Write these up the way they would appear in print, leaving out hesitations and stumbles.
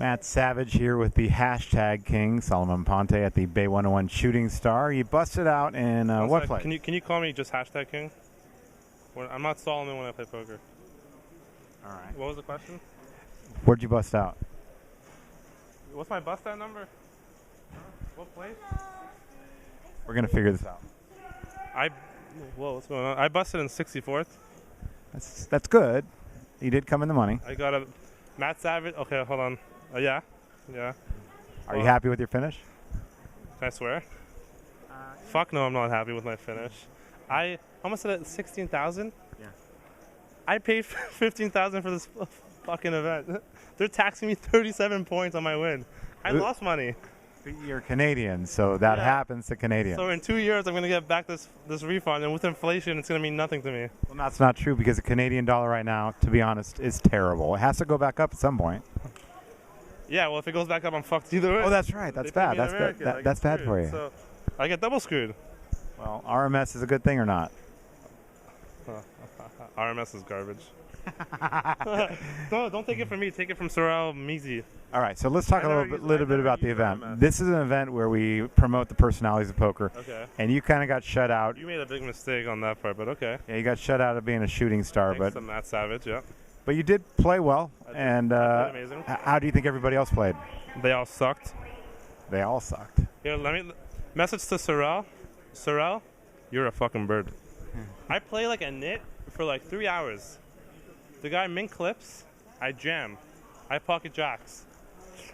Matt Savage here with the Hashtag King Salomon Ponte at the Bay 101 Shooting Star. You busted out in what play? Can you call me just Hashtag King? I'm not Solomon when I play poker. All right. What was the question? Where'd you bust out? What's my bust out number? What place? We're gonna figure this out. What's going on? I busted in 64th. That's good. You did come in the money. I got a Matt Savage. Okay, hold on. Yeah. Are you happy with your finish? Can I swear? Fuck no, I'm not happy with my finish. I almost said 16,000. Yeah. I paid 15,000 for this fucking event. They're taxing me 37 points on my win. I lost money. You're Canadian, so that happens to Canadians. So in 2 years, I'm going to get back this refund, and with inflation, it's going to mean nothing to me. Well, that's not true because the Canadian dollar right now, to be honest, is terrible. It has to go back up at some point. Yeah, well, if it goes back up, I'm fucked either way. Oh, that's right. That's bad. That's bad for you. So I get double screwed. Well, RMS is a good thing or not? RMS is garbage. Don't take it from me. Take it from Sorrel Measy. All right, so let's talk a little bit about the event. This is an event where we promote the personalities of poker. Okay. And you kind of got shut out. You made a big mistake on that part, but okay. Yeah, you got shut out of being a shooting star, Thanks to Matt Savage, yeah. But you did play well. I and did amazing. How do you think everybody else played? They all sucked. They all sucked. Here, let me message to Sorrel. Sorrel, you're a fucking bird. I play like a nit for like 3 hours. The guy min clips, I jam. I pocket jacks.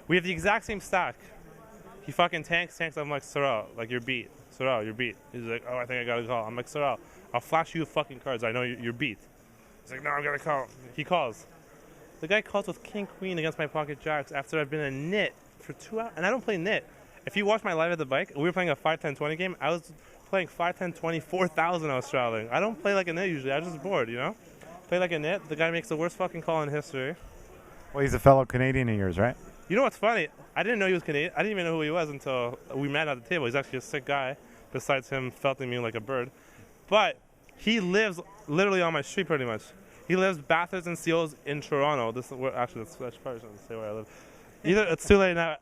We have the exact same stack. He fucking tanks. I'm like, Sorrel, like you're beat. Sorrel, you're beat. He's like, oh, I think I got to call. I'm like, Sorrel, I'll flash you fucking cards. I know you're beat. He's like, no, I'm going to call. He calls. The guy calls with king queen against my pocket jacks after I've been a nit for 2 hours. And I don't play nit. If you watch my live at the bike, we were playing a 5-10-20 game. I was playing 5-10-20, 4,000 I was traveling. I don't play like a nit usually. I was just bored, you know? Play like a nit. The guy makes the worst fucking call in history. Well, he's a fellow Canadian of yours, right? You know what's funny? I didn't know he was Canadian. I didn't even know who he was until we met at the table. He's actually a sick guy, besides him felting me like a bird. But he lives literally on my street pretty much. He lives Bathurst and Seals in Toronto. This is where, actually, I probably shouldn't say where I live. Either it's too late now.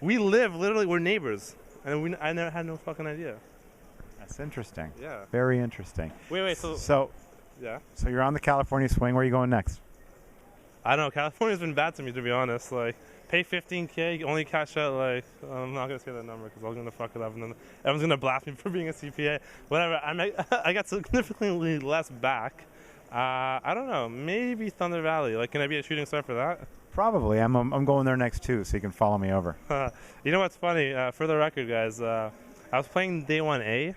We live literally, we're neighbors. And I never had no fucking idea. That's interesting. Yeah. Very interesting. Wait, yeah. So you're on the California swing. Where are you going next? I don't know. California's been bad to me, to be honest. Like, pay $15K, only cash out, like, I'm not going to say that number because I was going to fuck it up and then everyone's going to blast me for being a CPA. Whatever. I got significantly less back. I don't know. Maybe Thunder Valley. Like, can I be a shooting star for that? Probably. I'm going there next too, so you can follow me over. You know what's funny? For the record, guys, I was playing day 1A.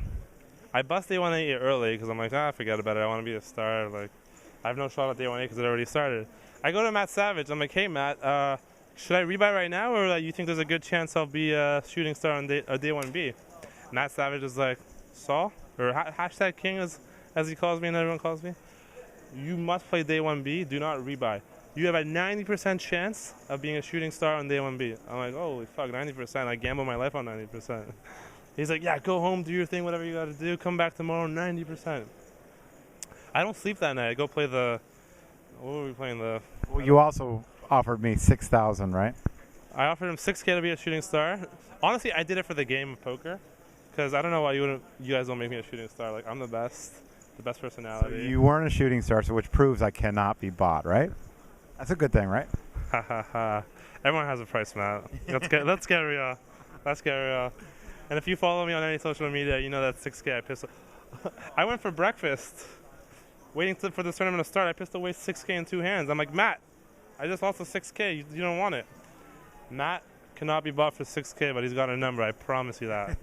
I bust day 1A early because I'm like, forget about it. I want to be a star. Like, I have no shot at day 1A because it already started. I go to Matt Savage. I'm like, hey, Matt, should I rebuy right now or you think there's a good chance I'll be a shooting star on day 1B? Matt Savage is like, Saul, or Hashtag King as he calls me and everyone calls me. You must play day 1B. Do not rebuy. You have a 90% chance of being a shooting star on day 1B. I'm like, holy fuck, 90%. I gamble my life on 90%. He's like, yeah, go home, do your thing, whatever you got to do. Come back tomorrow, 90%. I don't sleep that night. I go play what were we playing? Well, you also offered me $6,000, right? I offered him $6K to be a shooting star. Honestly, I did it for the game of poker. Because I don't know why you guys don't make me a shooting star. Like, I'm the best personality. So you weren't a shooting star, so which proves I cannot be bought, right? That's a good thing, right? Ha ha ha. Everyone has a price, Matt. Let's get real. Let's get real. And if you follow me on any social media, you know that 6K I pissed. I went for breakfast, waiting for this tournament to start. I pissed away 6K in 2 hands. I'm like, Matt, I just lost a 6K. You don't want it. Matt cannot be bought for 6K, but he's got a number. I promise you that.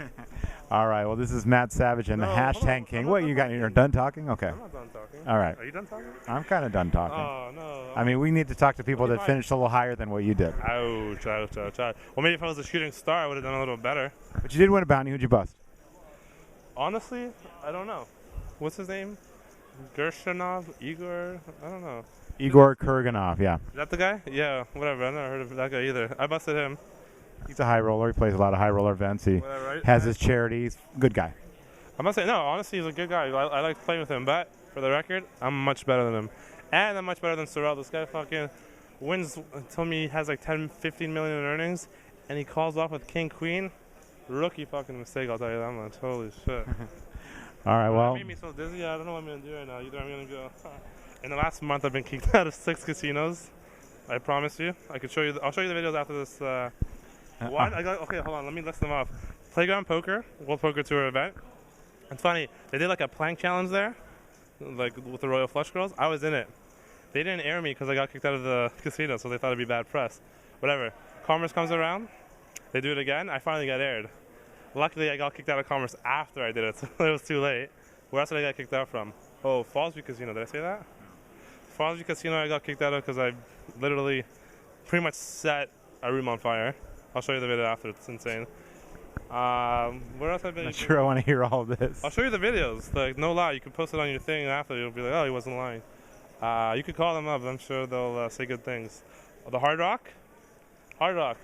All right. Well, this is Matt Savage and the Hashtag King. What, you're done talking? Okay. I'm not done talking. All right. Are you done talking? I'm kind of done talking. Oh, no. I mean, we need to talk to people that finished a little higher than what you did. Ouch. Well, maybe if I was a shooting star, I would have done a little better. But you did win a bounty. Who'd you bust? Honestly, I don't know. What's his name? Gershanov? Igor? I don't know. Igor Kurganov, yeah. Is that the guy? Yeah, whatever. I've never heard of that guy either. I busted him. He's a high roller. He plays a lot of high roller events. He has his charities. Good guy. I must say, no, honestly, he's a good guy. I like playing with him. But, for the record, I'm much better than him. And I'm much better than Sorrel. This guy fucking wins, told me he has like 10, 15 million in earnings, and he calls off with king queen. Rookie fucking mistake, I'll tell you that much. Holy shit. All right, well. That made me so dizzy. I don't know what I'm gonna do right now. Either I'm gonna go. In the last month, I've been kicked out of 6 casinos. I promise you. I could show you. I'll show you the videos after this. One. Okay, hold on. Let me list them off. Playground Poker, World Poker Tour event. It's funny. They did like a plank challenge there, like with the Royal Flush Girls. I was in it. They didn't air me because I got kicked out of the casino, so they thought it'd be bad press. Whatever. Commerce comes around. They do it again. I finally got aired. Luckily, I got kicked out of Commerce after I did it, so it was too late. Where else did I get kicked out from? Oh, Fallsview Casino. Did I say that? Fallsview Casino I got kicked out of because I literally pretty much set a room on fire. I'll show you the video after. It's insane. Where else have I been? Not sure I want to hear all this. I'll show you the videos. Like, no lie. You can post it on your thing after. You'll be like, oh, he wasn't lying. You could call them up. I'm sure they'll say good things. The Hard Rock? Hard Rock.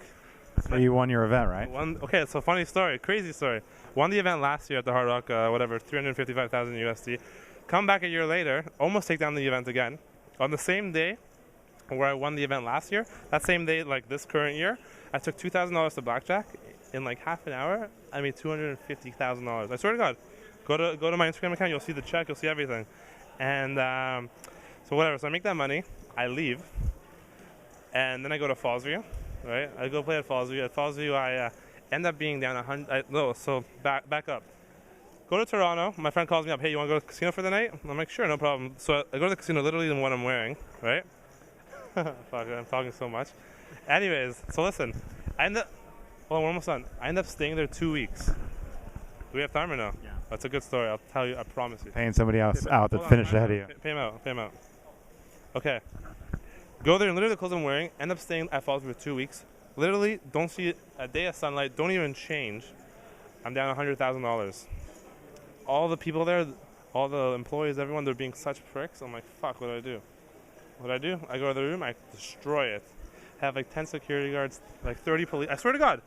So you won your event, right? Okay, so funny story, crazy story. Won the event last year at the Hard Rock, whatever, 355,000 USD. Come back a year later, almost take down the event again. On the same day where I won the event last year, that same day, like this current year, I took $2,000 to blackjack. In like half an hour, I made $250,000. I swear to God. Go to my Instagram account, you'll see the check, you'll see everything. And so whatever, so I make that money, I leave, and then I go to Fallsview. Right, I go play at Fallsview. At Fallsview, I end up being down 100. No, so back up. Go to Toronto. My friend calls me up. Hey, you want to go to the casino for the night? I'm like, sure, no problem. So I go to the casino, literally in what I'm wearing. Right? Fuck, I'm talking so much. Anyways, so listen. Hold on, we're almost done. I end up staying there 2 weeks. Do we have time or no? Yeah. That's a good story. I'll tell you. I promise you. Paying somebody else out that finished ahead of you. Pay him out. Pay him out. Okay. Go there and literally the clothes I'm wearing, end up staying at Fallsview for 2 weeks. Literally, don't see a day of sunlight, don't even change. I'm down $100,000. All the people there, all the employees, everyone, they're being such pricks. I'm like, fuck, what do I do? What do? I go to the room, I destroy it. Have like 10 security guards, like 30 police. I swear to God.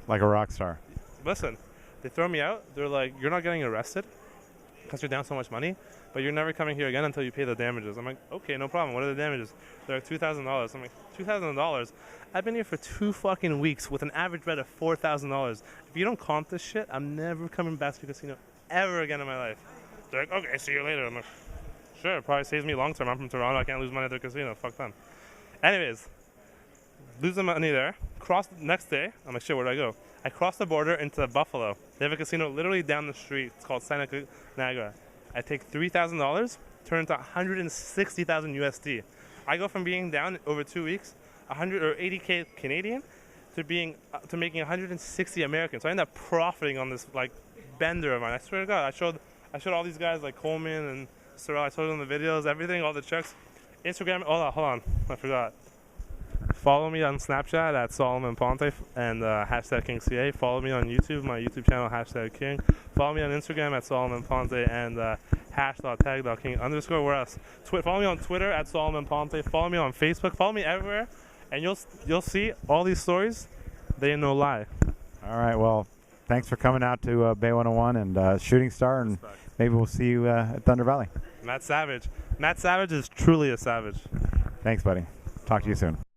Like a rock star. Listen, they throw me out. They're like, you're not getting arrested because you're down so much money, but you're never coming here again until you pay the damages. I'm like, okay, no problem. What are the damages? They're like $2,000. I'm like, $2,000? I've been here for 2 fucking weeks with an average bet of $4,000. If you don't comp this shit, I'm never coming back to the casino ever again in my life. They're like, okay, see you later. I'm like, sure, it probably saves me long term. I'm from Toronto. I can't lose money at the casino. Fuck them. Anyways, lose the money there. Cross the next day. I'm like, shit, where do I go? I cross the border into Buffalo. They have a casino literally down the street. It's called Santa Niagara. I take $3,000, turn it to 160,000 USD. I go from being down over 2 weeks, 180K Canadian, to making 160 American. So I end up profiting on this like bender of mine. I swear to God, I showed all these guys like Coleman and Sorrell. I showed them the videos, everything, all the checks. Instagram. Oh, hold on, I forgot. Follow me on Snapchat at Salomon Ponte and hashtag King CA. Follow me on YouTube, my YouTube channel, hashtag King. Follow me on Instagram at Salomon Ponte and hash.tag.king_. Where else? Follow me on Twitter at Salomon Ponte. Follow me on Facebook. Follow me everywhere, and you'll see all these stories. They ain't no lie. All right. Well, thanks for coming out to Bay 101 and Shooting Star, and maybe we'll see you at Thunder Valley. Matt Savage. Matt Savage is truly a savage. Thanks, buddy. Talk to you soon.